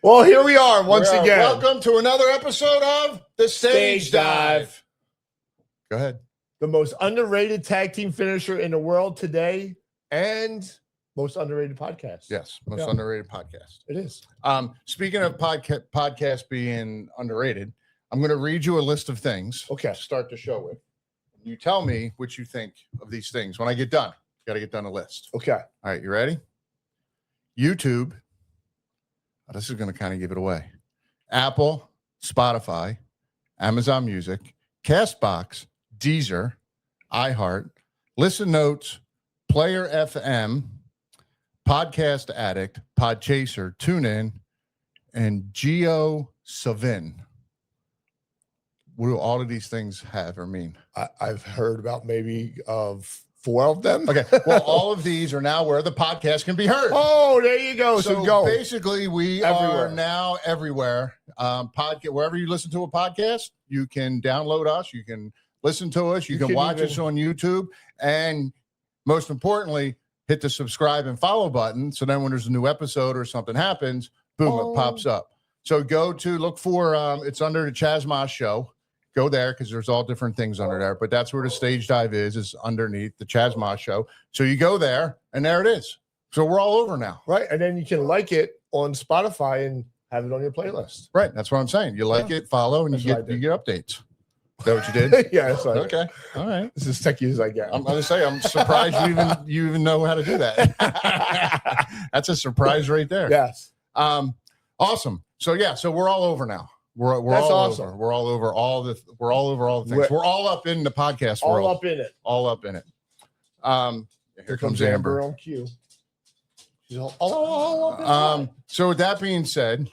Well, here we are once again. Welcome to another episode of The Stage Dive. Go ahead. The most underrated tag team finisher in the world today and most underrated podcast. Yes, most underrated podcast. It is. Speaking of podcast being underrated, I'm going to read you a list of things. Okay. To start the show with. You tell me what you think of these things. When I get done, got to get done a list. Okay. All right, you ready? YouTube. Oh, this is going to kind of give it away. Apple, Spotify, Amazon Music, Castbox, Deezer, iHeart, Listen Notes, Player FM, Podcast Addict, Podchaser, TuneIn, and GeoSavin. What do all of these things have or mean? I've heard about maybe of 4 of them. Okay. Well, all of these are now where the podcast can be heard. Oh, there you go. So go. Basically, we are now everywhere. Podcast, wherever you listen to a podcast, you can download us. You can listen to us. You can watch us on YouTube. And most importantly, hit the subscribe and follow button. So then when there's a new episode or something happens, boom, it pops up. So look for, it's under the Chaz Moss Show. Go there because there's all different things under there, but that's where the Stage Dive is underneath the Chaz Moss Show. So you go there and there it is. So we're all over now. Right. And then you can like it on Spotify and have it on your playlist. Right. That's what I'm saying. You like it, follow, and you get updates. Is that what you did? Yeah. That's right. Okay. All right. This is as techy as I get. I'm going to say, I'm surprised you even know how to do that. That's a surprise right there. Yes. Awesome. So we're all over now. We're That's all awesome. over. We're all over all the things. We're all up in the podcast world. All up in it. All up in it. Here comes Amber on cue. She's all up in it. So with that being said,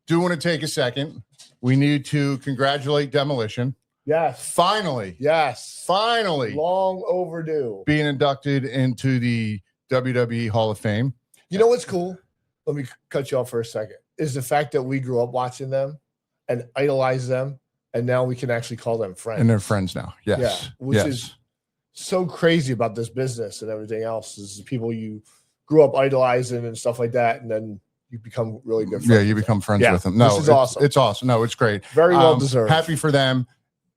do want to take a second. We need to congratulate Demolition. Yes. Finally. Yes. Finally. Long overdue. Being inducted into the WWE Hall of Fame. You know what's cool? Let me cut you off for a second. Is the fact that we grew up watching them and idolize them, and now we can actually call them friends. And they're friends now. Yes. Yeah, which is so crazy about this business and everything else is the people you grew up idolizing and stuff like that, and then you become really good friends. Yeah, you become friends with them. No, this is awesome. It's awesome. No, it's great. Very well deserved. Happy for them.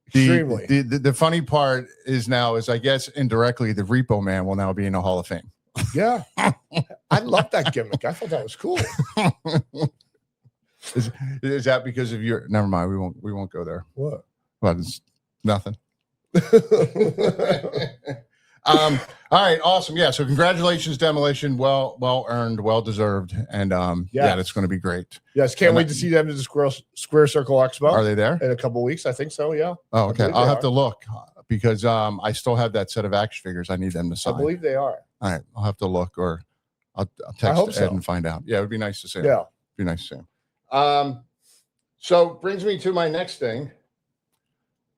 Extremely. The funny part is I guess indirectly the Repo Man will now be in the Hall of Fame. Yeah. I love that gimmick. I thought that was cool. Is that because of your? Never mind. We won't go there. What? Well, it's nothing. All right. Awesome. Yeah. So congratulations, Demolition. Well earned, well deserved, and yeah, it's going to be great. Yes. Can't wait to see them at the Square Circle Expo. Are they there in a couple of weeks? I think so. Yeah. Oh, okay. I'll have to look because I still have that set of action figures. I need them to sign. I believe they are. All right. I'll have to look, or I'll text Ed and find out. Yeah, it would be nice to see him. Yeah. It'd be nice to see him. So brings me to my next thing.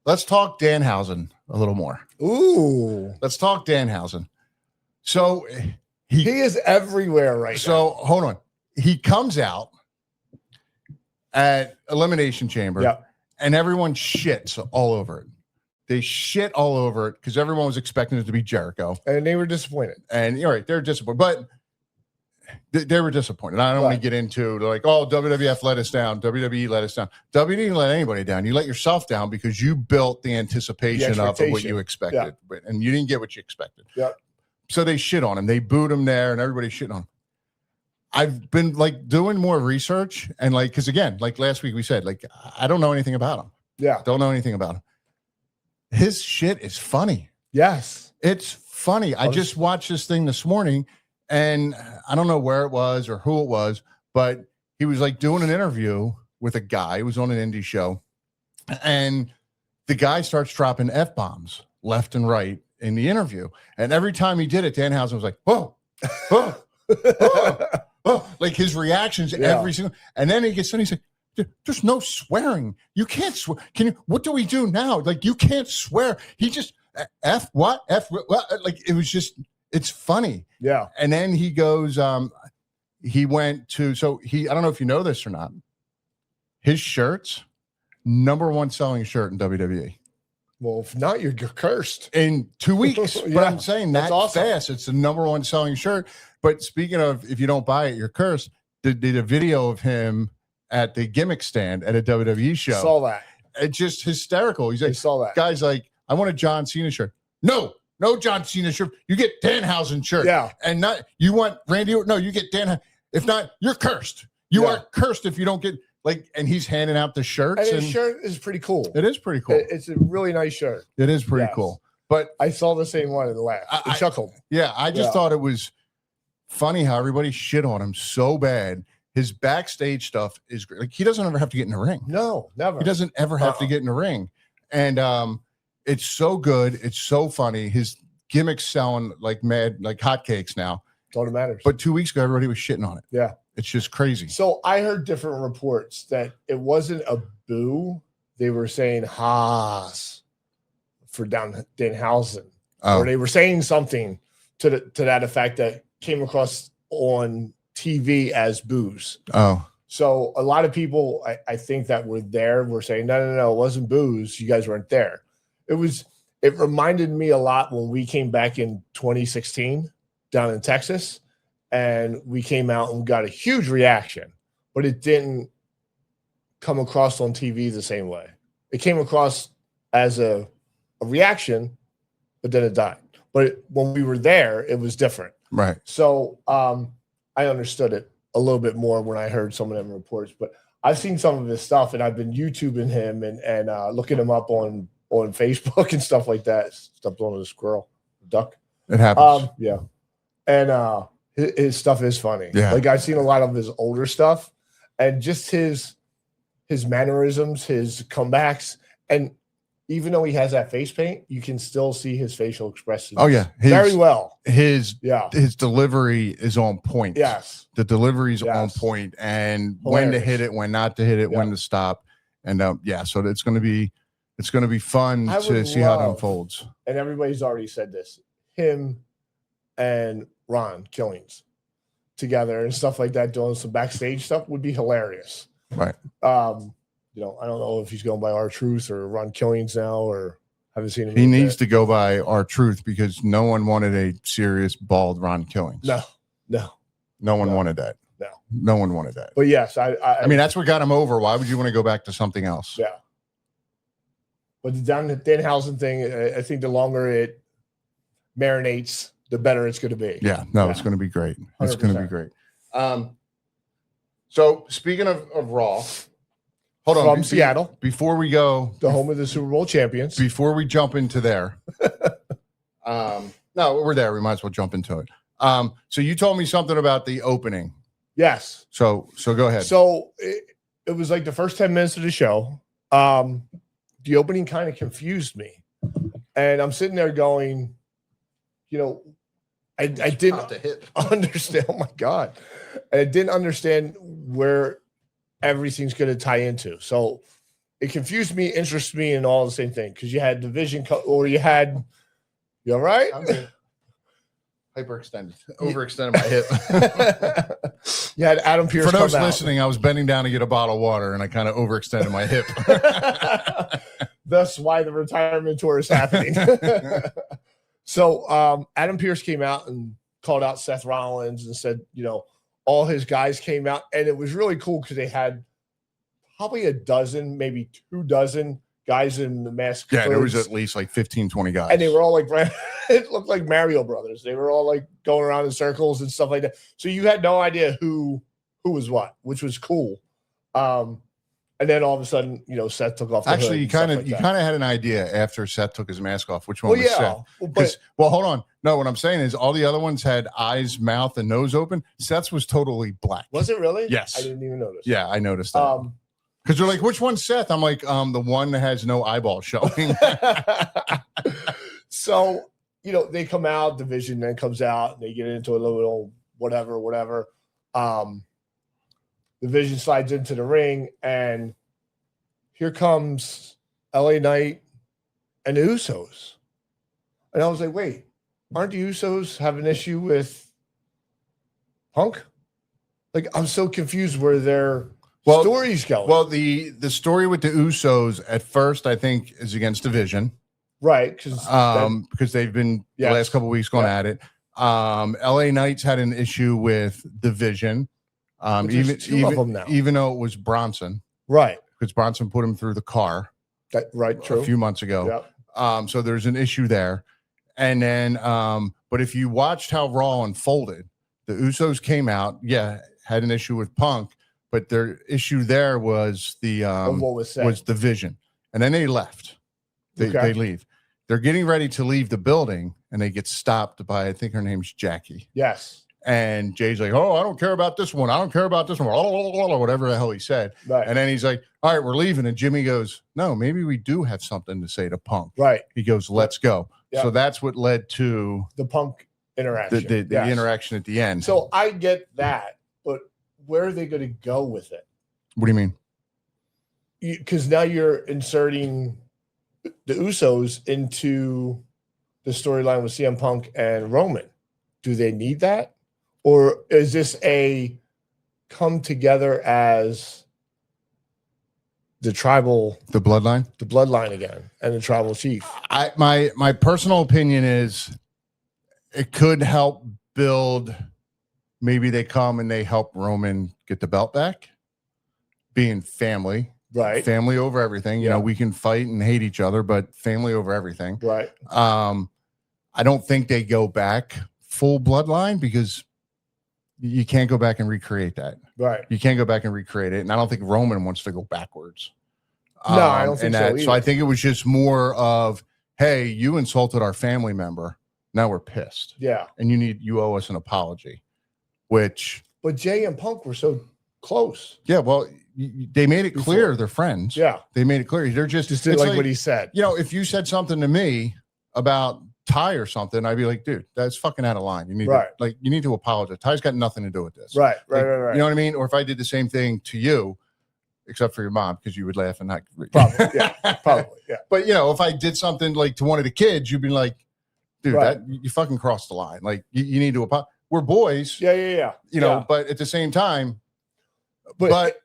Let's talk Danhausen a little more. Ooh. Let's talk Danhausen. So he is everywhere right now. So hold on. He comes out at Elimination Chamber and everyone shits all over it. They shit all over it because everyone was expecting it to be Jericho. And they were disappointed. And you're right, they're disappointed. But they were disappointed. I don't want to get into WWF let us down, WWE let us down. WWE didn't let anybody down. You let yourself down because you built the anticipation of what you expected, and you didn't get what you expected. Yeah. So they shit on him. They booed him there, and everybody's shitting on him. I've been doing more research, and because again, last week we said, I don't know anything about him. Yeah. Don't know anything about him. His shit is funny. Yes. It's funny. I just watched this thing this morning. And I don't know where it was or who it was, but he was doing an interview with a guy who was on an indie show. And the guy starts dropping F-bombs left and right in the interview. And every time he did it, Danhausen was like, whoa, whoa, whoa, whoa. His reactions every single. And then he gets done, he's like, there's no swearing. You can't swear. What do we do now? You can't swear. He just, F what? F what? It was just. It's funny. Yeah. And then he goes, he went to, I don't know if you know this or not. His shirts, #1 selling shirt in WWE. Well, if not, you're cursed. In 2 weeks. Yeah, But I'm saying that's awesome. fast. It's the #1 selling shirt. But speaking of, if you don't buy it, you're cursed. did a video of him at the gimmick stand at a WWE show. Saw that. It's just hysterical. He's I like, saw that. guy's like, I want a John Cena shirt. No John Cena shirt. You get Danhausen shirt. Yeah. And not you want Randy. No, you get Dan. If not, you're cursed. You are cursed if you don't get like. And he's handing out the shirts. And his shirt is pretty cool. It is pretty cool. It's a really nice shirt. It is pretty cool. But I saw the same one and laughed. I chuckled. Yeah, I just thought it was funny how everybody shit on him so bad. His backstage stuff is great. Like he doesn't ever have to get in the ring. No, never. He doesn't ever have to get in the ring. And it's so good. It's so funny. His gimmicks selling like mad, like hotcakes now. That's all that matters. But 2 weeks ago, everybody was shitting on it. Yeah. It's just crazy. So I heard different reports that it wasn't a boo. They were saying Haas for Danhausen. Or they were saying something to that effect that came across on TV as boos. Oh. So a lot of people, I think that were there were saying, no, it wasn't boos. You guys weren't there. It reminded me a lot when we came back in 2016 down in Texas, and we came out and got a huge reaction, but it didn't come across on TV the same way. It came across as a reaction, but then it died. But when we were there, it was different. Right. So I understood it a little bit more when I heard some of them reports, but I've seen some of his stuff and I've been YouTubing him and looking him up on Facebook and stuff like that. Stepped on a squirrel, duck. It happens. Yeah. And his stuff is funny. Yeah. Like I've seen a lot of his older stuff and just his mannerisms, his comebacks. And even though he has that face paint, you can still see his facial expressions. Oh yeah. Very well. His delivery is on point. Yes. The delivery's on point, and when to hit it, when not to hit it, when to stop. And so it's going to be fun to see how it unfolds. And everybody's already said this. Him and Ron Killings together and stuff like that, doing some backstage stuff would be hilarious. Right. I don't know if he's going by R-Truth or Ron Killings now, or haven't seen him. He needs to go by R-Truth because no one wanted a serious bald Ron Killings. No one wanted that. No one wanted that. But yes, I mean, that's what got him over. Why would you want to go back to something else? Yeah. But the Danhausen thing, I think the longer it marinates, the better it's going to be. Yeah. No, it's going to be great. It's going to be great. So speaking of Raw, hold on. From Seattle. Before we go. The home of the Super Bowl champions. Before we jump into there. No, we're there. We might as well jump into it. So you told me something about the opening. Yes. So go ahead. So it was like the first 10 minutes of the show. The opening kind of confused me. And I'm sitting there going, I didn't understand. Oh my God. And I didn't understand where everything's going to tie into. So it confused me, interests me, and all the same thing. Because you had division, or you all right? I'm good. Overextended my hip. You had Adam Pearce. For those listening, I was bending down to get a bottle of water, and I kind of overextended my hip. That's why the retirement tour is happening. So Adam Pearce came out and called out Seth Rollins and said, all his guys came out, and it was really cool because they had probably a dozen, maybe 24 guys in the mask. Yeah, there was at least like 15, 20 guys. And they were all like, it looked like Mario Brothers. They were all like going around in circles and stuff like that. So you had no idea who was what, which was cool. And then all of a sudden, Seth took off the Actually, you kind of had an idea after Seth took his mask off, which one was Seth. Well, hold on. No, what I'm saying is all the other ones had eyes, mouth, and nose open. Seth's was totally black. Was it really? Yes. I didn't even notice. Yeah, I noticed that. Because they're like, which one's Seth? I'm like, the one that has no eyeball showing. So, they come out, division then comes out, and they get into a little whatever. Division slides into the ring, and here comes LA Knight and the Usos. And I was like, wait, aren't the Usos have an issue with Punk? Like, I'm so confused where their story's going. Well, the story with the Usos at first, I think, is against division. Right. Because they've been the last couple of weeks going at it. LA Knights had an issue with division. Two of them now. Even though it was Bronson, right? Because Bronson put him through the car, true. A few months ago. Yep. So there's an issue there, and then, but if you watched how Raw unfolded, the Usos came out, had an issue with Punk, but their issue there was was the vision, and then they left. They leave. They're getting ready to leave the building, and they get stopped by, I think her name's Jackie. Yes. And Jay's like, oh, I don't care about this one. I don't care about this one. Or whatever the hell he said. Right. And then he's like, all right, we're leaving. And Jimmy goes, no, maybe we do have something to say to Punk. Right. He goes, let's go. Yep. So that's what led to the Punk interaction. The interaction at the end. So I get that, but where are they going to go with it? What do you mean? Because now you're inserting the Usos into the storyline with CM Punk and Roman. Do they need that? Or is this a come together as the bloodline again, and the tribal chief? My personal opinion is it could help build. Maybe they come and they help Roman get the belt back, being family, right? Family over everything. You know, we can fight and hate each other, but family over everything, right? I don't think they go back full bloodline because you can't go back and recreate that. Right. You can't go back and recreate it. And I don't think Roman wants to go backwards. No, I don't think so either. So I think it was just more of, hey, you insulted our family member. Now we're pissed. Yeah. And you owe us an apology, but Jay and Punk were so close. Yeah. Well, they made it clear they're friends. Yeah. They made it clear. They're just didn't like what he said. You know, if you said something to me about Ty or something, I'd be like, dude, that's fucking out of line. You need to apologize. Ty's got nothing to do with this. Right. You know what I mean? Or if I did the same thing to you, except for your mom, because you would laugh and not probably, yeah. But you know, if I did something like to one of the kids, you'd be like, dude, that you fucking crossed the line. Like you need to apologize. We're boys. Yeah. You know, but at the same time, but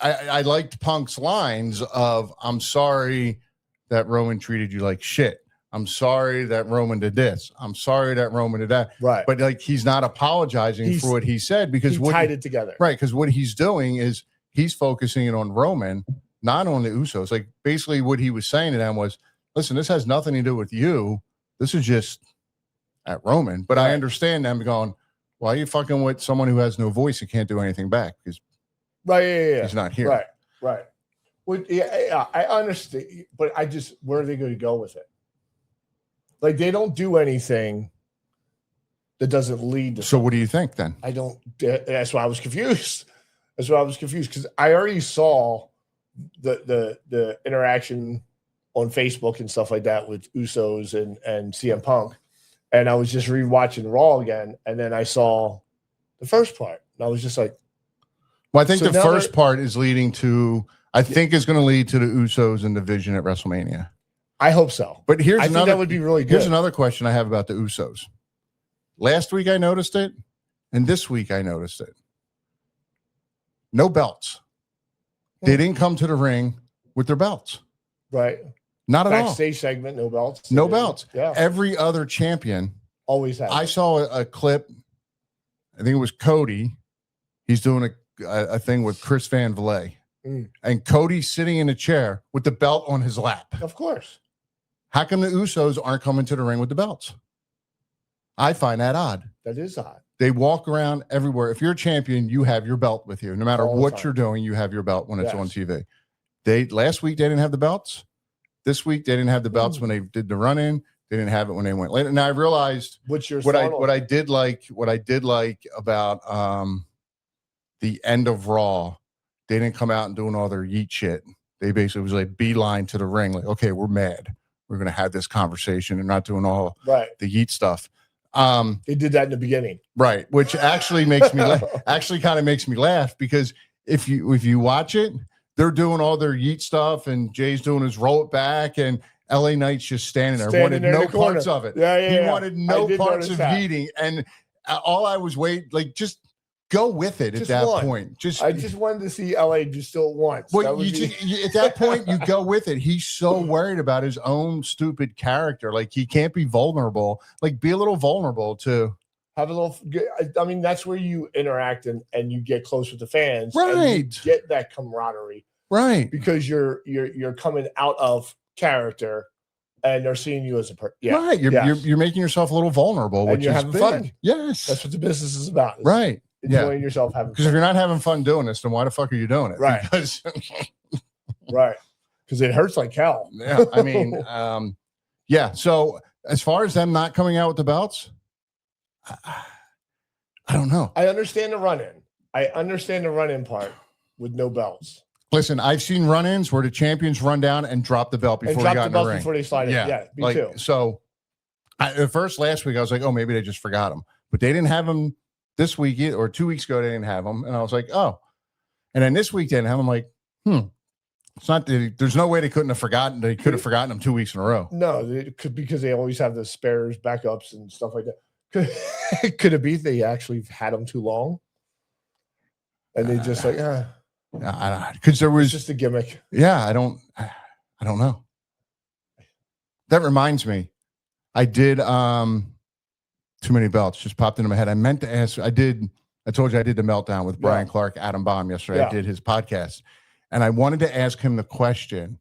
I liked Punk's lines of, I'm sorry that Roman treated you like shit. I'm sorry that Roman did this. I'm sorry that Roman did that. Right. But like, he's not apologizing for what he said because he tied it together. Right. Because what he's doing is he's focusing it on Roman, not on the Usos. Like basically what he was saying to them was, listen, this has nothing to do with you. This is just at Roman. But I understand them going, why are you fucking with someone who has no voice and can't do anything back? Because he's not here. Right. Well, I understand. But where are they going to go with it? Like they don't do anything that doesn't lead to So what do you think then? That's why I was confused. Because I already saw the interaction on Facebook and stuff like that with Usos and CM Punk. And I was just rewatching Raw again. And then I saw the first part. And I was just like, well, I think the first part is leading to, I think is going to lead to the Usos and the Vision at WrestleMania. I hope so. But I think that would be really good. Here's another question I have about the Usos. Last week I noticed it, and this week I noticed it. No belts. They didn't come to the ring with their belts. Right. Not at all. Backstage segment, no belts. No belts. Yeah. Every other champion always has. I saw a clip. I think it was Cody. He's doing a thing with Chris Van Vliet. And Cody's sitting in a chair with the belt on his lap. Of course. How come the Usos aren't coming to the ring with the belts? I find that odd. That is odd. They walk around everywhere. If you're a champion, you have your belt with you. No matter what you're doing, you have your belt when it's on TV. Last week they didn't have the belts. This week they didn't have the belts when they did the run-in. They didn't have it when they went later. Now I realized what I did like about the end of Raw. They didn't come out and doing all their yeet shit. They basically was like beeline to the ring. Like, okay, we're mad. We're going to have this conversation and not doing all the yeet stuff. They did that in the beginning. Right. Which actually makes me kind of makes me laugh because if you watch it, they're doing all their yeet stuff and Jay's doing his roll it back and LA Knight's just standing there. Wanted no parts of it. He wanted no parts of yeeting. And all I was waiting, like, just go with it at that point. I just wanted to see LA just still once. Well, at that point, you go with it. He's so worried about his own stupid character. Like, he can't be vulnerable. Like, be a little vulnerable to Have a little. I mean, that's where you interact and you get close with the fans, right? And you get that camaraderie, right? Because you're coming out of character, and they're seeing you as a person. Yeah, right. You're making yourself a little vulnerable, which you're is having big. fun. Yes, that's what the business is about. Right. Enjoying yourself, having. Because if you're not having fun doing this, then why the fuck are you doing it? Right. Because right. Because it hurts like hell. Yeah. I mean, yeah. So as far as them not coming out with the belts, I don't know. I understand the run-in part with no belts. Listen, I've seen run-ins where the champions run down and drop the belt before they got in the ring. Before they slide in. Yeah, me too. So at first last week, I was like, oh, maybe they just forgot him. But they didn't have him this week or 2 weeks ago. They didn't have him. And I was like, oh. And then this week they didn't have him. I'm like, it's not, there's no way they couldn't have forgotten. They could have forgotten him 2 weeks in a row. No, it could, because they always have the spares, backups, and stuff like that. Could it be they actually had them too long? And they just like, because there was just a gimmick. Yeah, I don't know. That reminds me, I did too many belts just popped into my head. I meant to ask. I told you I did the meltdown with Brian Clark, Adam Baum yesterday. Yeah. I did his podcast, and I wanted to ask him the question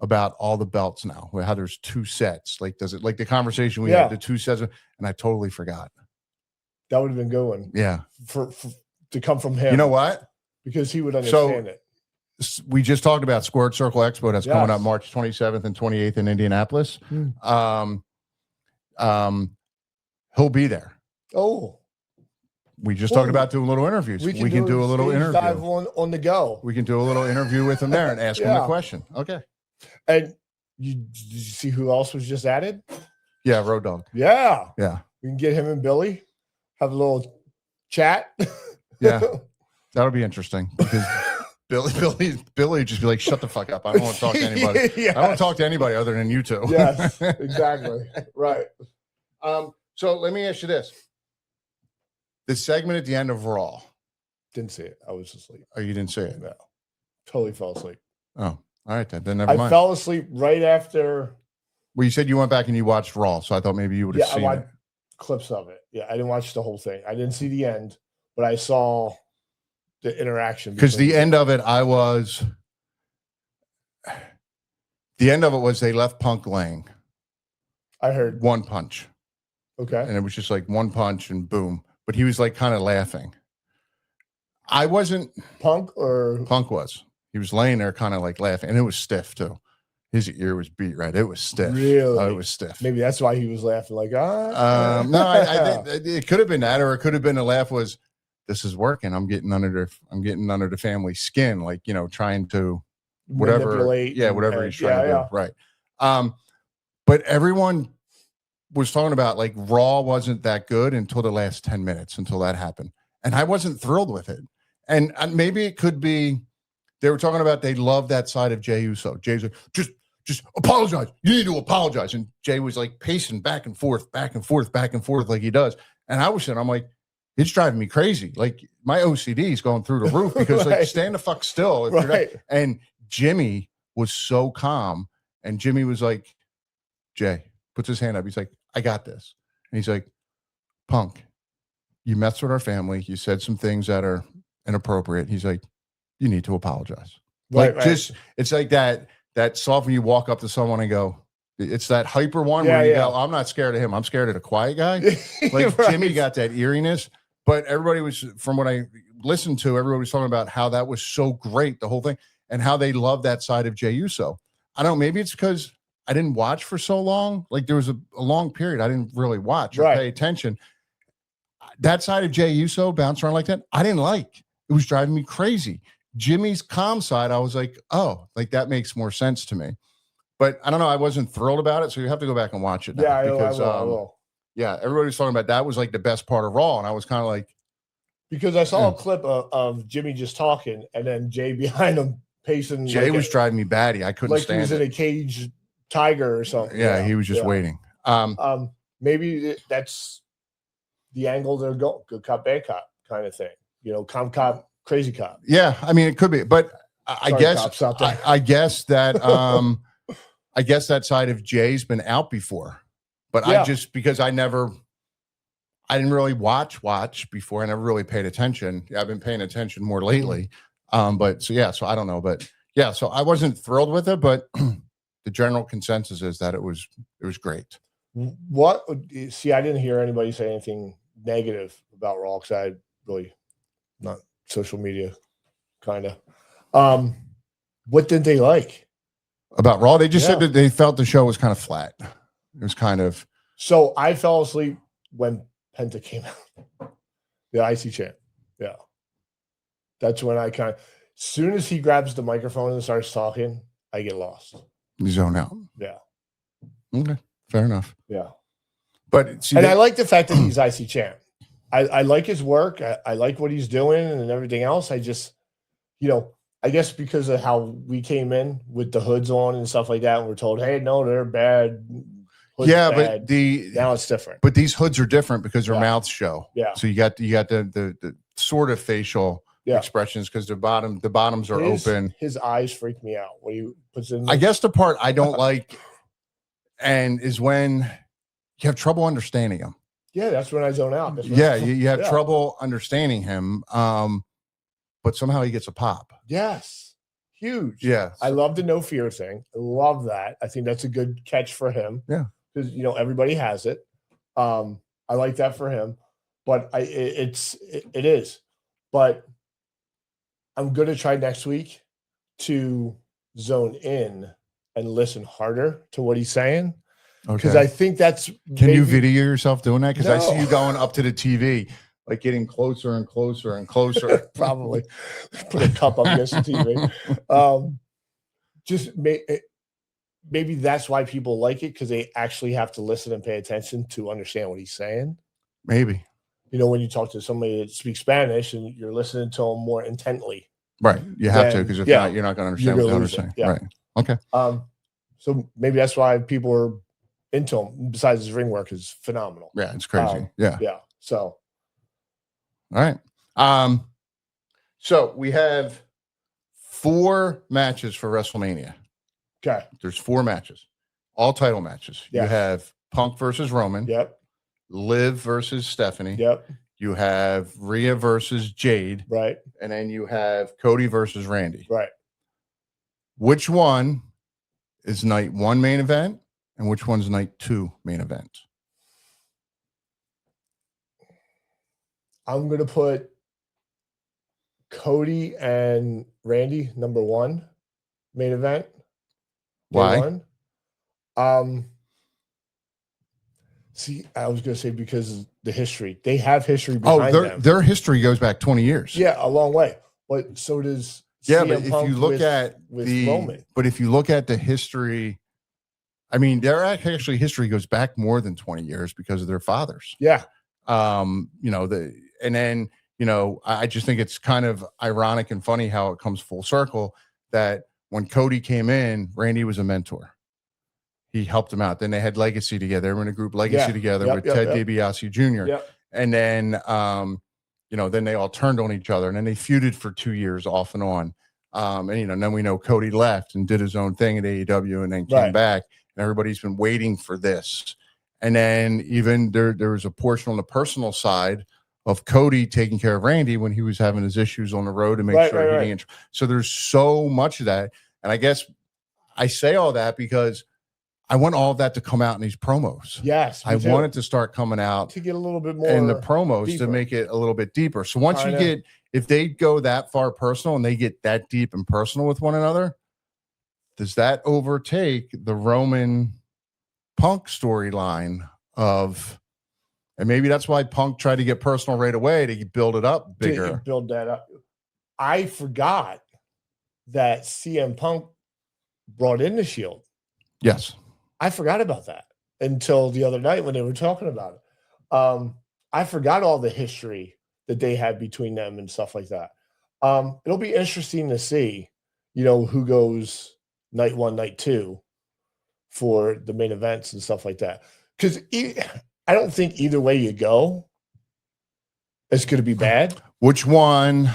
about all the belts now, how there's two sets. Like, does it like the conversation we had, the two sets, and I totally forgot. That would have been good one. Yeah, for to come from him. You know what? Because he would understand it. We just talked about Squared Circle Expo that's coming up March 27th and 28th in Indianapolis. He'll be there. Oh, we just talked about doing little interviews. We can do a little interview. Dive on the go. We can do a little interview with him there and ask him the question. Okay. And did you see who else was just added? Yeah, Road Dogg. Yeah. Yeah. We can get him and Billy, have a little chat. Yeah. That'll be interesting because Billy just be like, shut the fuck up. I don't want to talk to anybody. Yes. I don't want to talk to anybody other than you two. Yes, exactly. Right. So let me ask you this. The segment at the end of Raw. Didn't see it. I was asleep. Oh, you didn't see it? No. Totally fell asleep. Oh, all right then. Then never mind. I fell asleep right after. Well, you said you went back and you watched Raw, so I thought maybe you would have seen I watched clips of it. Yeah, I didn't watch the whole thing. I didn't see the end, but I saw the interaction. Because the end of it, the end of it was they left Punk laying. I heard one punch. Okay. And it was just like one punch and boom. But he was like kind of laughing. I wasn't. Punk was. He was laying there kind of like laughing. And it was stiff too. His ear was beat right. It was stiff. Really? Oh, it was stiff. Maybe that's why he was laughing like, No, I think it could have been that, or it could have been a laugh was, this is working. I'm getting under the family skin, like, trying to whatever. Manipulate whatever he's trying to do. Right. But everyone was talking about like Raw wasn't that good until the last 10 minutes until that happened. And I wasn't thrilled with it. And maybe it could be, they were talking about, they love that side of Jey Uso. Jay's like, just apologize. You need to apologize. And Jay was like pacing back and forth like he does. And I was sitting, I'm like, it's driving me crazy. Like my OCD is going through the roof because like stand the fuck still. If you're not. And Jimmy was so calm. And Jimmy was like, Jay puts his hand up. He's like, I got this. And he's like, Punk, you messed with our family. You said some things that are inappropriate. He's like, you need to apologize. It's like that soft when you walk up to someone and go, it's that hyper one where you go, I'm not scared of him. I'm scared of the quiet guy. Like Jimmy got that eeriness, but everybody was, from what I listened to, everybody was talking about how that was so great, the whole thing, and how they love that side of Jey Uso. I don't know, maybe it's because I didn't watch for so long. Like there was a long period I didn't really watch or pay attention. That side of Jey Uso bouncing around like that, I didn't like. It was driving me crazy. Jimmy's calm side, I was like, oh, like that makes more sense to me. But I don't know, I wasn't thrilled about it, so you have to go back and watch it now. Yeah, because I will. Yeah, everybody was talking about that was like the best part of Raw, and I was kind of like, because I saw a clip of Jimmy just talking, and then Jay behind him pacing. Jay was driving me batty. I couldn't stand it. Like he was in a cage tiger or something. Yeah, he was just waiting. Maybe that's the angle they're going, good cop, bad cop kind of thing. Cop, crazy cop. Yeah, I mean it could be, but I guess that I guess that side of Jay's been out before, but I just because I I didn't really watch before. I never really paid attention. I've been paying attention more lately. But so I don't know, but yeah, so I wasn't thrilled with it, but the general consensus is that it was great. What? See, I didn't hear anybody say anything negative about Raw because I really not social media kind of. What did they like about Raw? They just said that they felt the show was kind of flat. It was kind of. So I fell asleep when Penta came out, the IC champ. Yeah, that's when I kind of. As soon as he grabs the microphone and starts talking, I get lost. You zone out. Yeah. Okay. Fair enough. Yeah. But see, I like the fact that he's IC champ. I like his work. I like what he's doing and everything else. I just, I guess because of how we came in with the hoods on and stuff like that, and we're told, hey, no, they're bad. Hood's bad. But now it's different. But these hoods are different because their mouths show. Yeah. So you got the sort of facial expressions because the bottoms are open. His eyes freak me out when he puts in. I guess the part I don't like and is when you have trouble understanding him. Yeah, that's when I zone out. You have trouble understanding him. But somehow he gets a pop. Yes. Huge. Yeah. I love the no fear thing. I love that. I think that's a good catch for him. Yeah. Because everybody has it. I like that for him. But it is. But I'm gonna try next week to zone in and listen harder to what he's saying. Because I think that's. Can you video yourself doing that? Because I see you going up to the TV, like getting closer and closer and closer. Probably put a cup up against the TV. Just maybe that's why people like it, because they actually have to listen and pay attention to understand what he's saying. Maybe. When you talk to somebody that speaks Spanish and you're listening to them more intently. Right. You have to, because if not, you're not going to understand what they're saying. Yeah. Right. Okay. So maybe that's why people are into him. Besides, his ring work is phenomenal. Yeah, it's crazy. Yeah. So, all right. So we have 4 matches for WrestleMania. Okay. There's 4 matches, all title matches. Yes. You have Punk versus Roman. Yep. Liv versus Stephanie. Yep. You have Rhea versus Jade. Right. And then you have Cody versus Randy. Right. Which one is night 1 main event and which one's night 2 main event? I'm going to put Cody and Randy number 1 main event. Why? See, I was going to say because of the history. They have history behind them. Their history goes back 20 years. Yeah, a long way. But so does CM but Punk if you look at Roman. But if you look at the history, I mean, their actually history goes back more than 20 years because of their fathers. Yeah. I just think it's kind of ironic and funny how it comes full circle that when Cody came in, Randy was a mentor. He helped him out. Then they had Legacy together. They were in a group Legacy together with Ted DiBiase Jr. Yep. And then, then they all turned on each other and then they feuded for 2 years off and on. And then we know Cody left and did his own thing at AEW and then came back. And everybody's been waiting for this. And then even there was a portion on the personal side of Cody taking care of Randy when he was having his issues on the road to make sure he didn't. So there's so much of that. And I guess I say all that because I want all of that to come out in these promos. Yes. I want it to start coming out to get a little bit more in the promos deeper. To make it a little bit deeper. So once if they go that far personal and they get that deep and personal with one another, does that overtake the Roman Punk storyline of, and maybe that's why Punk tried to get personal right away to build it up bigger. Build that up. I forgot that CM Punk brought in the Shield. Yes. I forgot about that until the other night when they were talking about it. I forgot all the history that they had between them and stuff like that. It'll be interesting to see, who goes night 1, night 2 for the main events and stuff like that. Because I don't think either way you go, it's going to be bad. Which one?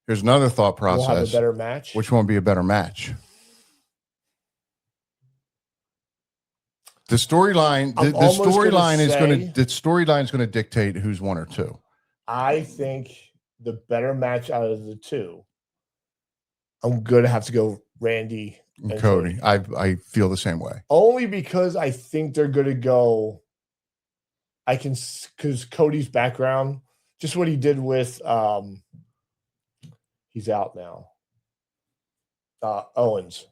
Here's another thought process. Will have a better match. Which one would be a better match? The storyline, the storyline is going to dictate who's 1 or 2. I think the better match out of the 2, I'm going to have to go Randy and Cody. I feel the same way. Only because I think they're going to go. Because Cody's background, just what he did with, he's out now. Owens.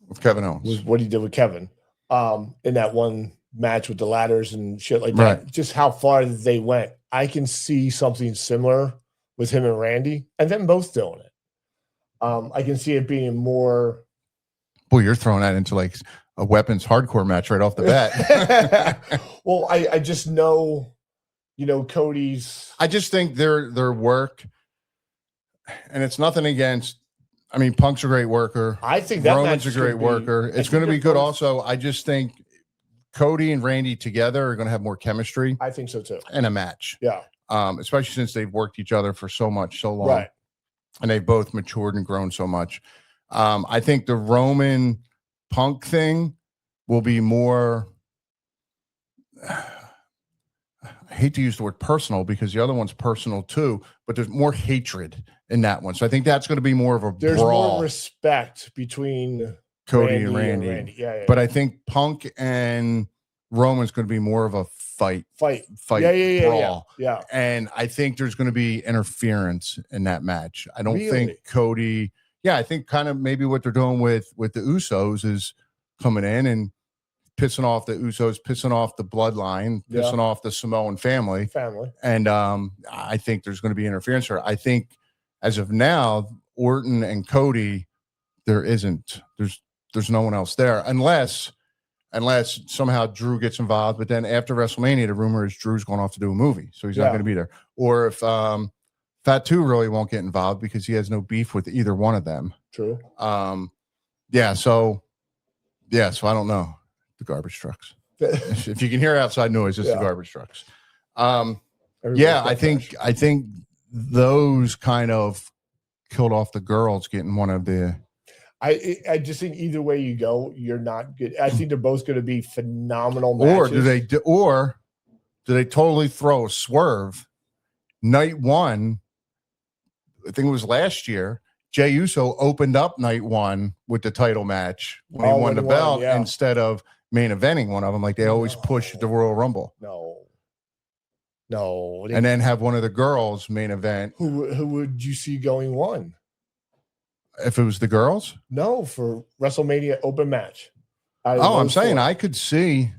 With Kevin Owens. Was what he did with Kevin. In that one match with the ladders and shit like that. Right. Just how far they went. I can see something similar with him and Randy, and them both doing it. I can see it being more. Boy, you're throwing that into like a weapons hardcore match right off the bat. Well, I just know, Cody's. I just think their work, and it's nothing against. I mean, Punk's a great worker. I think that Roman's a great worker. It's going to be good. Also, I just think Cody and Randy together are going to have more chemistry. I think so too. In a match, yeah. Especially since they've worked each other for so long, right? And they've both matured and grown so much. I think the Roman Punk thing will be more. I hate to use the word personal because the other one's personal too, but there's more hatred in that one. So I think that's going to be more of a There's brawl. More respect between Cody and Randy. Yeah. But I think Punk and Roman's going to be more of a fight. Brawl. Yeah. And I think there's going to be interference in that match. I don't think Cody. Yeah, I think kind of maybe what they're doing with the Usos is coming in and pissing off the Usos, pissing off the bloodline, pissing off the Samoan family. And I think there's going to be interference here. I think as of now, Orton and Cody, there's no one else there unless somehow Drew gets involved. But then after WrestleMania, the rumor is Drew's going off to do a movie, so he's not going to be there. Or if Fat 2 really won't get involved because he has no beef with either one of them. True. So I don't know. The garbage trucks. If you can hear outside noise, it's the garbage trucks. I think those kind of killed off the girls getting one of the. I just think either way you go, you're not good. I think they're both going to be phenomenal matches. Or do they totally throw a swerve? Night 1, I think it was last year. Jey Uso opened up night 1 with the title match when he won the belt instead of main eventing one of them, like they always push the Royal Rumble. No. And then have one of the girls main event. Who would you see going 1? If it was the girls? No, for WrestleMania open match. I'm saying I could see.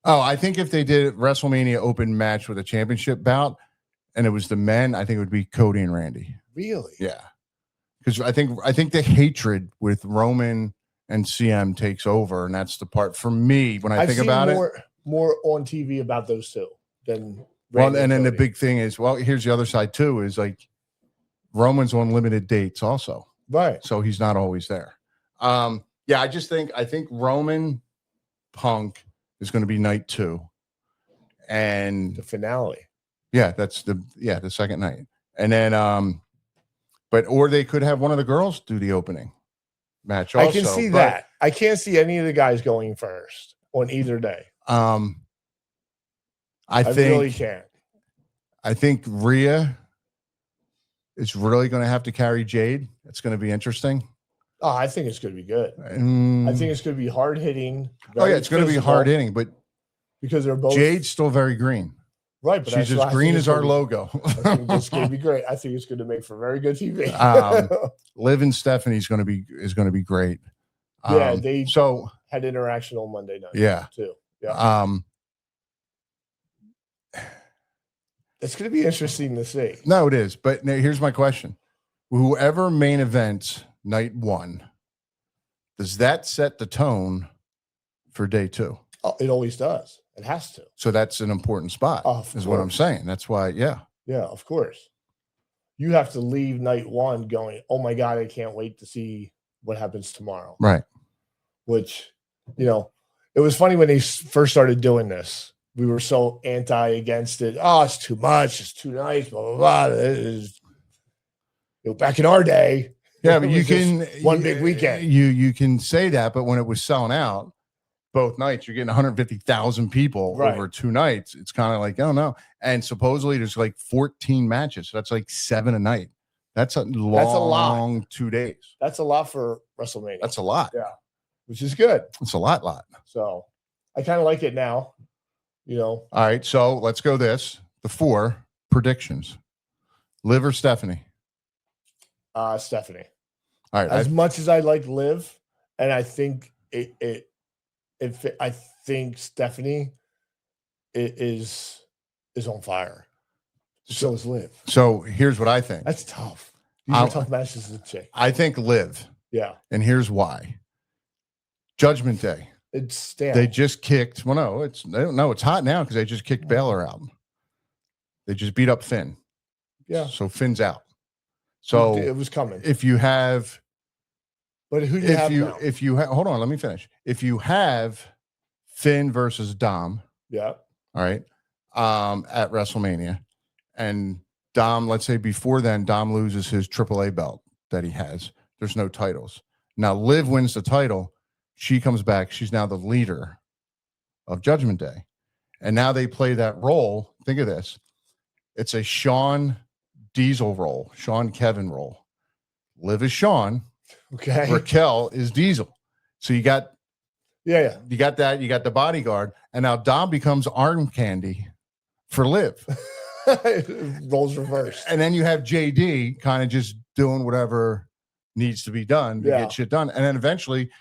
I think if they did WrestleMania open match with a championship bout and it was the men, I think it would be Cody and Randy. Really? Yeah. Because I think the hatred with Roman and CM takes over, and that's the part for me when I think about it. More on TV about those two than Randy and then the big thing is, here's the other side too, is like Roman's on limited dates also. Right. So he's not always there. I think Roman Punk is going to be night 2. And the finale. Yeah, that's the second night. And then or they could have one of the girls do the opening match also. I can see that. I can't see any of the guys going first on either day. I really can't. I think Rhea is really going to have to carry Jade. It's going to be interesting. Oh, I think it's going to be good. I think it's going to be hard hitting. It's going to be hard hitting, but because they're both Jade's still very green. Right, but she's as green as our logo. I think it's going to be great. I think it's going to make for very good TV. Liv and Stephanie's going to be great. They had interaction on Monday night. Yeah, too. Yeah. It's going to be interesting to see. No, it is. But now here's my question: whoever main events night 1, does that set the tone for day 2? Oh, it always does. It has to. So that's an important spot, is what I'm saying. That's why, yeah. Yeah, of course. You have to leave night 1 going, oh my God, I can't wait to see what happens tomorrow. Right. Which, it was funny when they first started doing this. We were so against it. Oh, it's too much. It's too nice. Blah, blah, blah. It is, back in our day. Yeah, but you can one big weekend. You can say that, but when it was selling out, both nights. You're getting 150,000 people over 2 nights. It's kind of like, I don't know. And supposedly there's like 14 matches. So that's like 7 a night. That's a long 2 days. That's a lot for WrestleMania. That's a lot. Yeah. Which is good. It's a lot. So I kind of like it now, All right. So let's go the 4 predictions. Liv or Stephanie? Stephanie. All right. As much as I like Liv, and I think I think Stephanie is on fire. So is Liv. So here's what I think. That's tough. These are tough matches to check. I think Liv. Yeah. And here's why. Judgment Day. It's stale. They just kicked. Well, no, it's hot now because they just kicked Baylor out. They just beat up Finn. Yeah. So Finn's out. So it was coming. If you have, but who do you have now? If you hold on, let me finish. If you have Finn versus Dom, yeah, all right, at WrestleMania, and Dom, let's say before then, Dom loses his AAA belt that he has. There's no titles. Now Liv wins the title. She comes back. She's now the leader of Judgment Day, and now they play that role. Think of this: it's a Shawn Diesel role, Sean Kevin role. Liv is Sean. Okay. Raquel is Diesel. So you got, yeah. You got that. You got the bodyguard, and now Dom becomes arm candy for Liv. Roles reversed. And then you have JD kind of just doing whatever needs to be done to get shit done. And then eventually,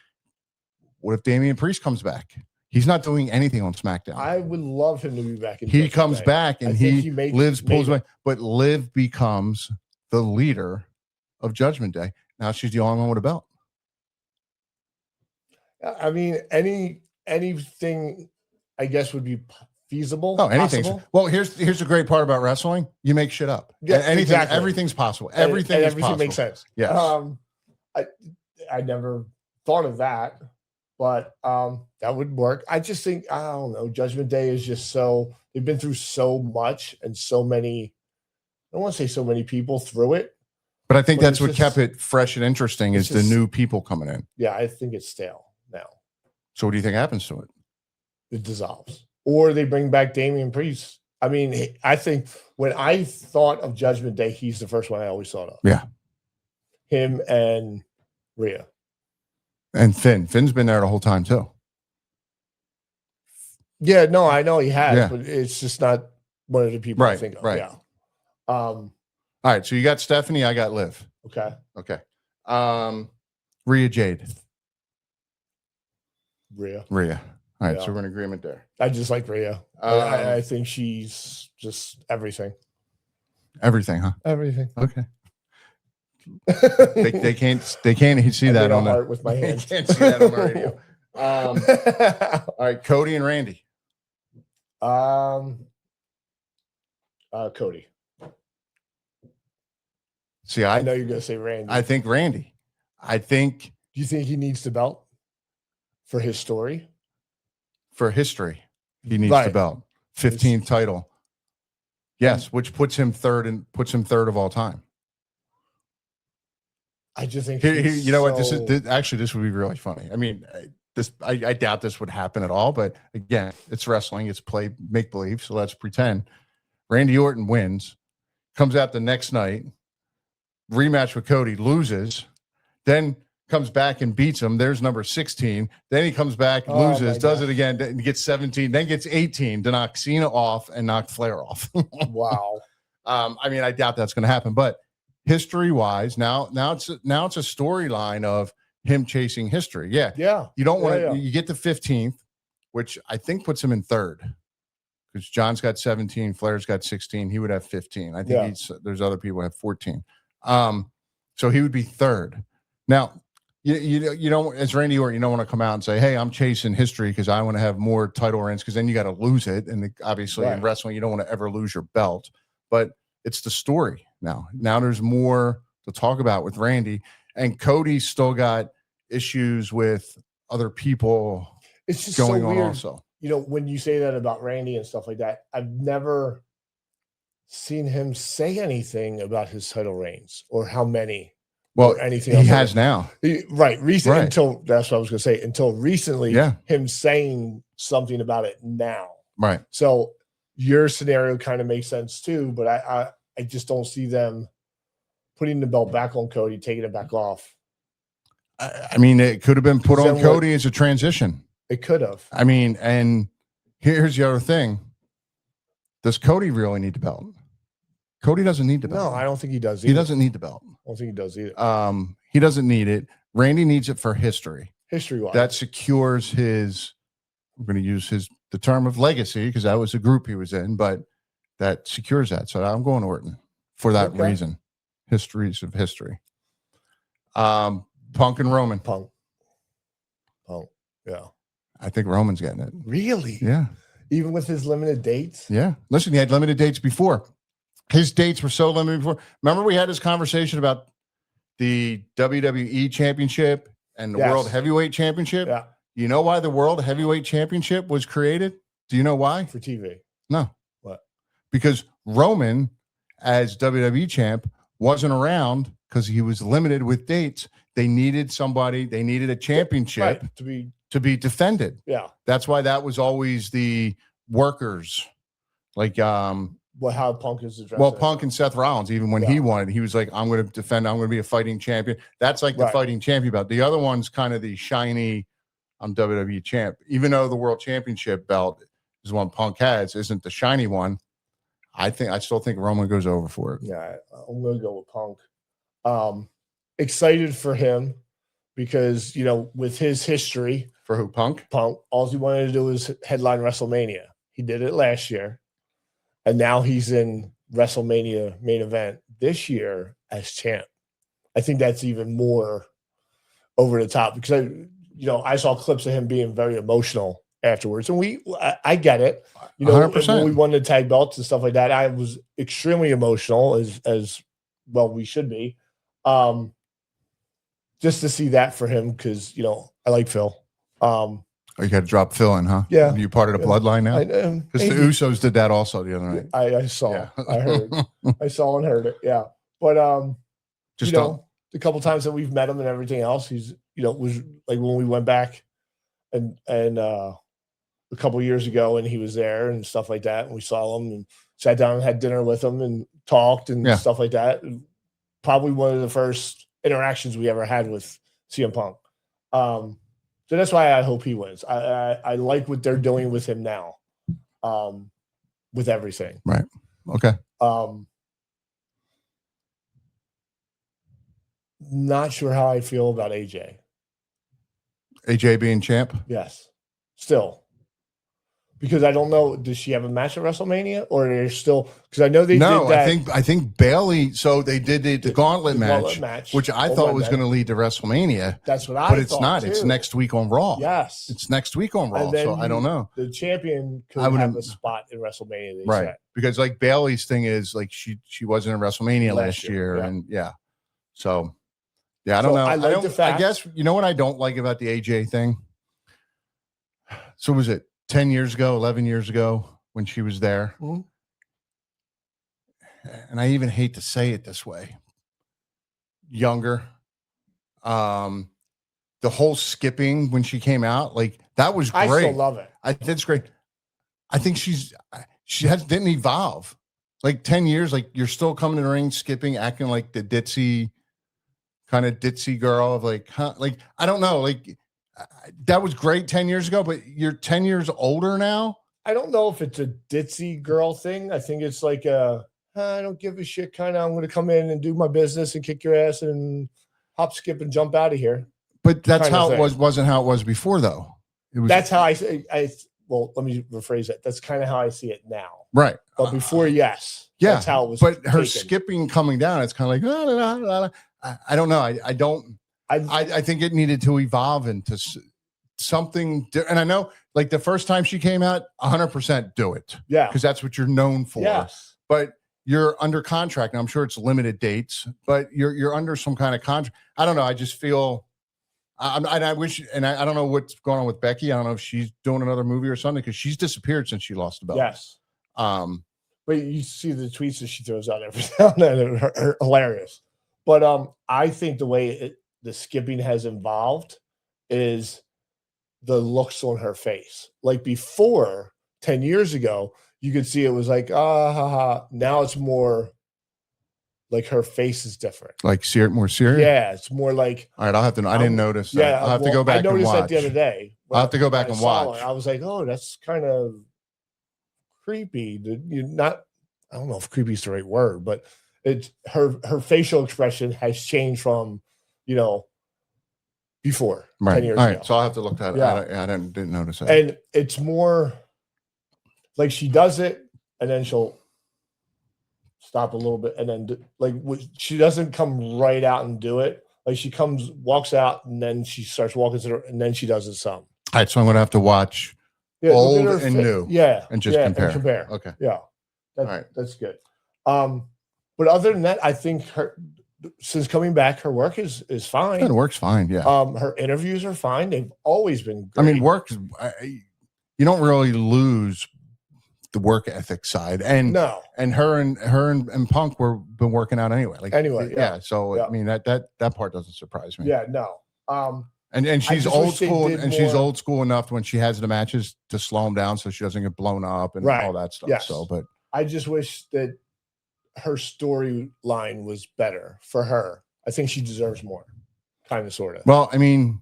what if Damian Priest comes back? He's not doing anything on SmackDown. I would love him to be back. He comes back and Liv's pulls away, but Liv becomes the leader of Judgment Day. Now she's the only one with a belt. I mean, anything, I guess, would be feasible. Oh, anything. Well, here's the great part about wrestling: you make shit up. Yeah, exactly. Everything's possible. Everything makes sense. Yes. I never thought of that. But that would work. I just think, I don't know, Judgment Day is just they've been through so much and so many, I don't want to say so many people through it. But I think that's what kept it fresh and interesting is the new people coming in. Yeah, I think it's stale now. So what do you think happens to it? It dissolves. Or they bring back Damian Priest. I mean, I think when I thought of Judgment Day, he's the first one I always thought of. Yeah. Him and Rhea. And Finn's been there the whole time too. Yeah, no, I know he has, but it's just not one of the people I think of. Right. Yeah. All right. So you got Stephanie, I got Liv. Okay. Rhea Jade. Rhea. All right. So we're in agreement there. I just like Rhea. I think she's just everything. Everything, huh? Everything. Okay. they can't see that on the with my hands. They can't see that on the radio. All right, Cody and Randy. Cody. See, I know you're gonna say Randy. I think Randy. Do you think he needs the belt for his story? For history, he needs the belt. 15th title. Yes, which puts him third of all time. I just think you know what this would be really funny. I mean, I doubt this would happen at all, but again, it's wrestling, it's play make believe, so let's pretend. Randy Orton wins, comes out the next night, rematch with Cody, loses, then comes back and beats him. There's number 16. Then he comes back, loses, does it again, and gets 17, then gets 18 to knock Cena off and knock Flair off. Wow. I mean, I doubt that's going to happen, but history-wise, now it's a storyline of him chasing history. Yeah. You don't want to. You get to 15th, which I think puts him in third, because John's got 17, Flair's got 16. He would have 15. I think there's other people who have 14. So he would be third. Now, you don't, as Randy Orton, you don't want to come out and say, "Hey, I'm chasing history because I want to have more title reigns," because then you got to lose it. And obviously, in wrestling, you don't want to ever lose your belt. But it's the story now. Now there's more to talk about with Randy, and Cody's still got issues with other people. It's just going so on weird. Also. When you say that about Randy and stuff like that, I've never seen him say anything about his title reigns or how many. or anything else. He has now. Right. Until that's what I was going to say. Until recently, him saying something about it now. Right. So your scenario kind of makes sense too, but I just don't see them putting the belt back on Cody, taking it back off. I mean, it could have been put on Cody as a transition. It could have. I mean, and here's the other thing. Does Cody really need the belt? Cody doesn't need the belt. No, I don't think he does either. He doesn't need the belt. I don't think he does either. He doesn't need it. Randy needs it for history. History-wise. That secures his, I'm going to use the term of legacy because that was the group he was in, but that secures that. So I'm going Orton for that reason. Histories of history. Punk and Roman. Punk. Yeah. I think Roman's getting it. Really? Yeah. Even with his limited dates? Yeah. Listen, he had limited dates before. His dates were so limited before. Remember we had this conversation about the WWE Championship and the World Heavyweight Championship? Yeah. You know why the World Heavyweight Championship was created? Do you know why? For TV. No. What? Because Roman, as WWE champ, wasn't around because he was limited with dates. They needed somebody. They needed a championship to be defended. Yeah. That's why that was always the workers. Like how Punk is addressed. Well, Punk and Seth Rollins, even when he wanted, he was like, I'm going to defend. I'm going to be a fighting champion. That's like the fighting champion belt. The other one's kind of the shiny, I'm WWE champ. Even though the world championship belt is one Punk has, isn't the shiny one. I still think Roman goes over for it. Yeah, I'm going to go with Punk. Excited for him because, with his history. For who, Punk? Punk. All he wanted to do was headline WrestleMania. He did it last year. And now he's in WrestleMania main event this year as champ. I think that's even more over the top because I saw clips of him being very emotional afterwards, and I get it. 100%. When we won the tag belts and stuff like that, I was extremely emotional, as well we should be. Just to see that for him because I like Phil. You got to drop Phil in, huh? Yeah. You part of the bloodline now? Because the Usos did that also the other night. I saw. Yeah. I heard. I saw and heard it. Yeah. But the couple times that we've met him and everything else, he's was like when we went back and a couple years ago and he was there and stuff like that, and we saw him and sat down and had dinner with him and talked and stuff like that. Probably one of the first interactions we ever had with CM Punk. So that's why I hope he wins. I like what they're doing with him now, with everything. Right. Okay. Not sure how I feel about AJ. AJ being champ? Yes. Still. Because I don't know, does she have a match at WrestleMania, or they're still? Because I know they did that. I think Bailey. So they did the gauntlet match, which I thought was going to lead to WrestleMania. That's what I. But it's thought not. Too. It's next week on Raw. Yes, it's next week on Raw. So I don't know. The champion could have a spot in WrestleMania. Right, said. Because like Bailey's thing is like she wasn't in WrestleMania last year, and so I don't know. I like the fact. I guess you know what I don't like about the AJ thing. So was it 10 years ago, 11 years ago when she was there? Mm-hmm. And I even hate to say it this way. Younger. The whole skipping when she came out, like that was great. I still love it. That's great. I think she didn't evolve. Like 10 years, like you're still coming to the ring, skipping, acting like the ditzy girl of like, huh? Like, I don't know. Like, that was great 10 years ago, but you're 10 years older now. I don't know if it's a ditzy girl thing. I think it's like I don't give a shit kind of, I'm going to come in and do my business and kick your ass and hop, skip, and jump out of here. But that's how it was. Wasn't how it was before, though. It was. That's how well, let me rephrase that. That's kind of how I see it now. Right. But before, yes. Yeah. That's how it was. But her skipping coming down, it's kind of like, I don't know. I don't. I think it needed to evolve into something. And I know, like the first time she came out, 100% do it. Yeah. Because that's what you're known for. Yes. But you're under contract. And I'm sure it's limited dates, but you're under some kind of contract. I don't know. I just feel, I wish, and I don't know what's going on with Becky. I don't know if she's doing another movie or something because she's disappeared since she lost the belt. Yes. But you see the tweets that she throws out every now and then are hilarious. But I think the way the skipping has evolved is the looks on her face. Like before, 10 years ago, you could see it was like, ah, ha, ha. Now it's more like her face is different. Like more serious? Yeah, it's more like. All right, I'll have to know. I didn't notice that. Yeah, I'll have to go back and watch. I noticed that the other day. I'll have to go back and watch. I was like, oh, that's kind of creepy. You're not, I don't know if creepy is the right word, but it's her facial expression has changed from, before 10 years ago. So I'll have to look that. Yeah. I didn't notice that. And it's more like she does it and then she'll stop a little bit and then she doesn't come right out and do it. Like she walks out and then she starts walking through and then she does it some. All right, so I'm gonna have to watch old and new. Yeah. And just compare. Okay. Yeah. That's good. But other than that, I think since coming back, her work is fine. It works fine, yeah. Her interviews are fine. They've always been great. I mean, you don't really lose the work ethic side, and her and Punk were been working out anyway. Yeah. So I mean that part doesn't surprise me. Yeah, no. And she's old school, and she's old school enough when she has the matches to slow them down so she doesn't get blown up and all that stuff. Yes. So, but I just wish that her storyline was better for her. I think she deserves more, kind of, sort of. Well, I mean,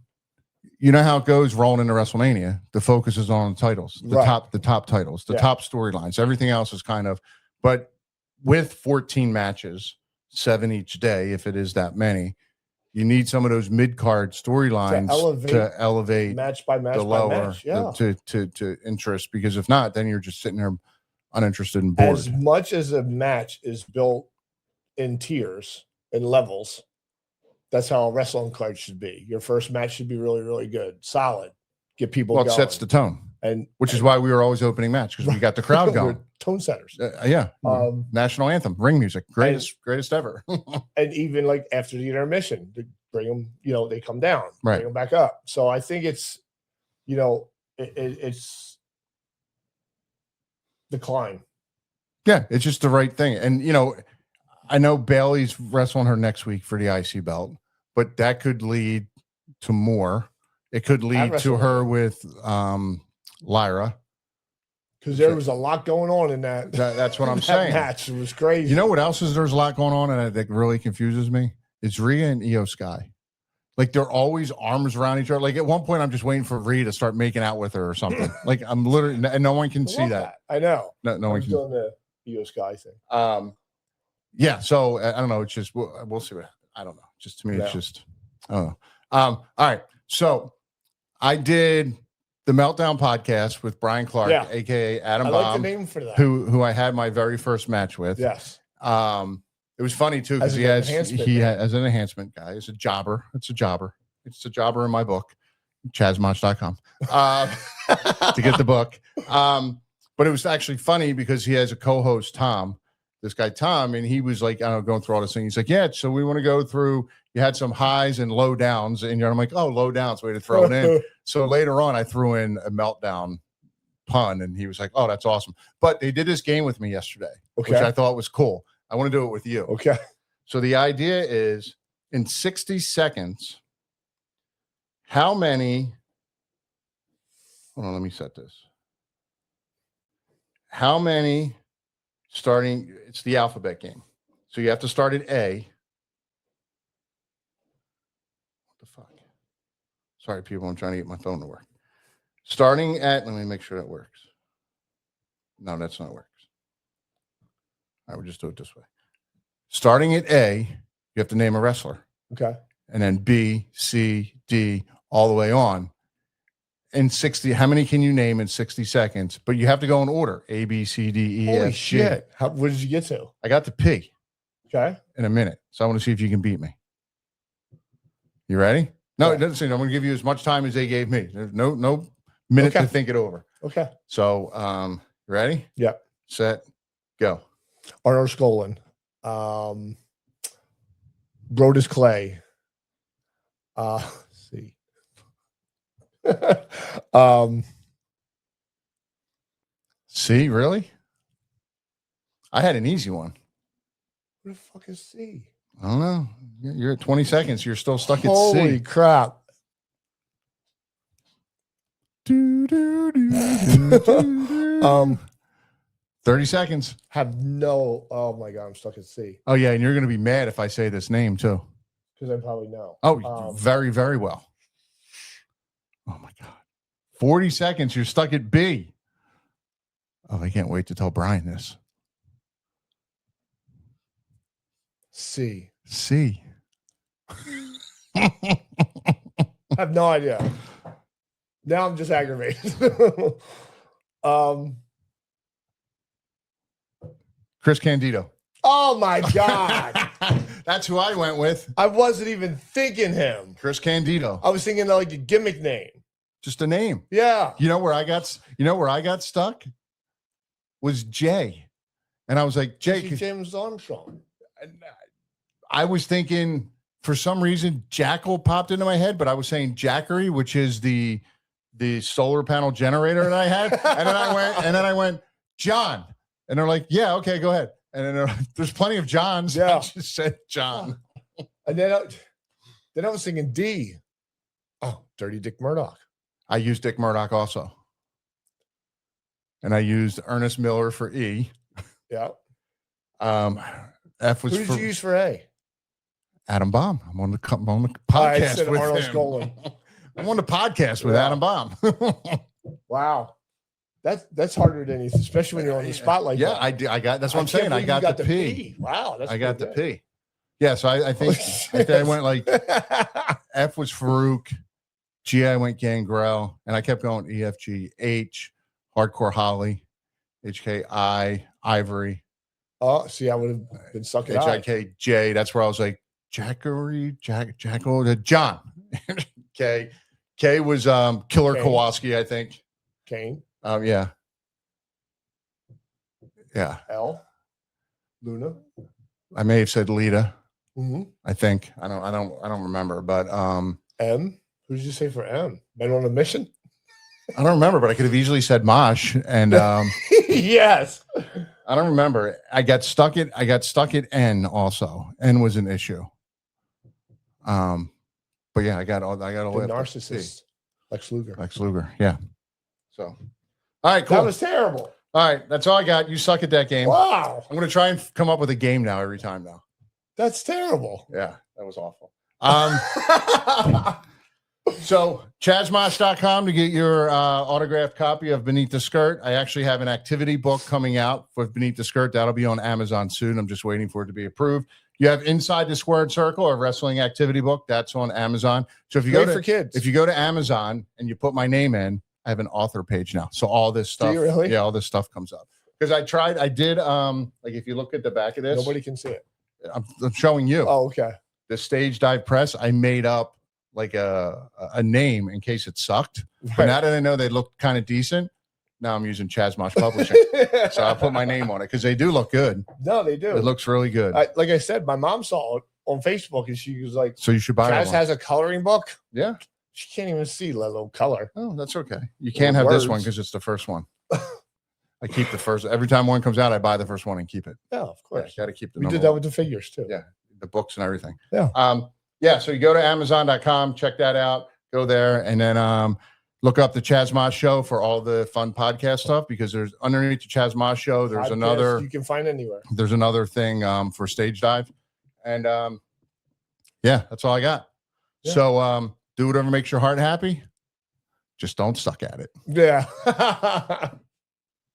you know how it goes rolling into WrestleMania. The focus is on the titles, the top titles, the top storylines. Everything else is kind of, but with 14 matches, 7 each day, if it is that many, you need some of those mid-card storylines to elevate match by match, the lower to interest. Because if not, then you're just sitting there uninterested and bored. As much as a match is built in tiers and levels, that's how a wrestling card should be. Your first match should be really, really good, solid, get people going. It sets the tone, which is why we were always opening match, because we got the crowd going. Tone setters. National anthem, ring music, greatest ever. And even like after the intermission, they bring them, they come down, bring them back up. So I think it's, it's the climb. Yeah, it's just the right thing. And, I know Bailey's wrestling her next week for the IC belt, but that could lead to more. It could lead to her with Lyra. Because there was a lot going on in that. That's what I'm saying. Match. It was crazy. You know what else is there's a lot going on and that really confuses me? It's Rhea and Io Sky. Like they're always arms around each other. Like at one point, I'm just waiting for Rhea to start making out with her or something. Like I'm literally, and no one can see that. I know. No one can. Doing the Io Sky thing. Yeah. So I don't know. It's just we'll see what. I don't know. Just to me, it's just. I don't know. All right. So I did the Meltdown podcast with Brian Clark, aka Adam Bomb. I like the name for that. Who I had my very first match with. Yes. It was funny too because he has an enhancement guy. It's a jobber. It's a jobber in my book, chazmach.com, to get the book. But it was actually funny because he has a co-host, Tom, this guy, Tom, and he was like, I don't know, going through all this thing. He's like, yeah, so we want to go through, you had some highs and low downs. And I'm like, oh, low downs, way to throw it in. So later on, I threw in a Meltdown pun and he was like, oh, that's awesome. But they did this game with me yesterday, which I thought was cool. I want to do it with you. Okay. So the idea is in 60 seconds, how many, hold on, let me set this. How many starting, it's the alphabet game. So you have to start at A. What the fuck? Sorry, people, I'm trying to get my phone to work. Starting at, let me make sure that works. No, that's not works. All right, we'll just do it this way. Starting at A, you have to name a wrestler. Okay. And then B, C, D, all the way on. In 60, how many can you name in 60 seconds? But you have to go in order. A, B, C, D, E, Holy F, G. Shit. What did you get to? I got to P. Okay. In a minute. So I want to see if you can beat me. You ready? No, it doesn't say. I'm going to give you as much time as they gave me. There's no minute to think it over. Okay. So, you ready? Yep. Set, go. Arnold Skolin. Brodus Clay. Let's see. C, really? I had an easy one. What the fuck is C? I don't know. You're at 20 seconds. You're still stuck at C. Holy crap. 30 seconds. Oh my God, I'm stuck at C. Oh, yeah. And you're going to be mad if I say this name, too. Because I probably know. Oh, very, very well. Oh, my God. 40 seconds. You're stuck at B. Oh, I can't wait to tell Brian this. C. I have no idea. Now I'm just aggravated. Chris Candido. Oh my God. That's who I went with. I wasn't even thinking him. Chris Candido. I was thinking like a gimmick name. Just a name. Yeah. You know where I got stuck? Was Jay. And I was like, Jay. James Armstrong. I was thinking for some reason Jackal popped into my head, but I was saying Jackery, which is the solar panel generator that I had. And then I went, John. And they're like, yeah, okay, go ahead. And then there's plenty of Johns. Yeah. I just said John. And then I was thinking D. Oh, Dirty Dick Murdoch. I used Dick Murdoch also. And I used Ernest Miller for E. Yeah. F was Who did you use for A? Adam Baum. I'm on the podcast I said with Arnold him. Skolin. I'm on the podcast with Adam Baum. Wow. That's harder than anything, especially when you're on the spot like that. I got that's what I'm saying. I got the P. Wow, I got the P. Yeah, so I think I went like F was Farouk, G I went Gangrel, and I kept going E F G H, Hardcore Holly, HKI, Ivory. Oh, see, I would have been stuck at HIKJ. That's where I was like Jackery, Jackal, John. K was Killer Kane. Kowalski, I think. Kane. Yeah. L. Luna. I may have said Lita. Mm-hmm. I think. I don't remember, but M. Who did you say for M? Men on a Mission? I don't remember, but I could have easily said Mosh. And yes. I don't remember. I got stuck at N also. N was an issue. But yeah, I got all the narcissist. Lex Luger. Yeah. So all right, cool. That was terrible. All right, that's all I got. You suck at that game. Wow. I'm gonna try and come up with a game now every time now. That's terrible. Yeah, that was awful. So chazmosh.com to get your autographed copy of Beneath the Skirt. I actually have an activity book coming out for Beneath the Skirt. That'll be on Amazon soon. I'm just waiting for it to be approved. You have Inside the Squared Circle, a wrestling activity book. That's on Amazon. So if you Great for kids. If you go to Amazon and you put my name in, I have an author page now. So all this stuff. Do you really? Yeah, all this stuff comes up. Because I did like if you look at the back of this. Nobody can see it. I'm showing you. Oh, okay. The Stage Dive Press, I made up like a name in case it sucked. Right. But now that I know they look kind of decent, now I'm using Chaz Mosh Publishing. So I put my name on it because they do look good. No, they do. It looks really good. Like I said, my mom saw it on Facebook and she was like, so you should buy Chaz one. has a coloring book. Yeah. She can't even see, let alone color. Oh, that's okay. You can't have this one because it's the first one. I keep the first. Every time one comes out, I buy the first one and keep it. Yeah, of course. Got to keep the We number did that one. with the figures too. Yeah, the books and everything. Yeah. Yeah, so you go to Amazon.com, check that out, go there, and then look up the Chaz Mosh Show for all the fun podcast stuff because there's underneath the Chaz Mosh Show, there's Podcast another you can find anywhere. There's another thing for Stage Dive. And yeah, that's all I got. Yeah. So do whatever makes your heart happy. Just don't suck at it. Yeah.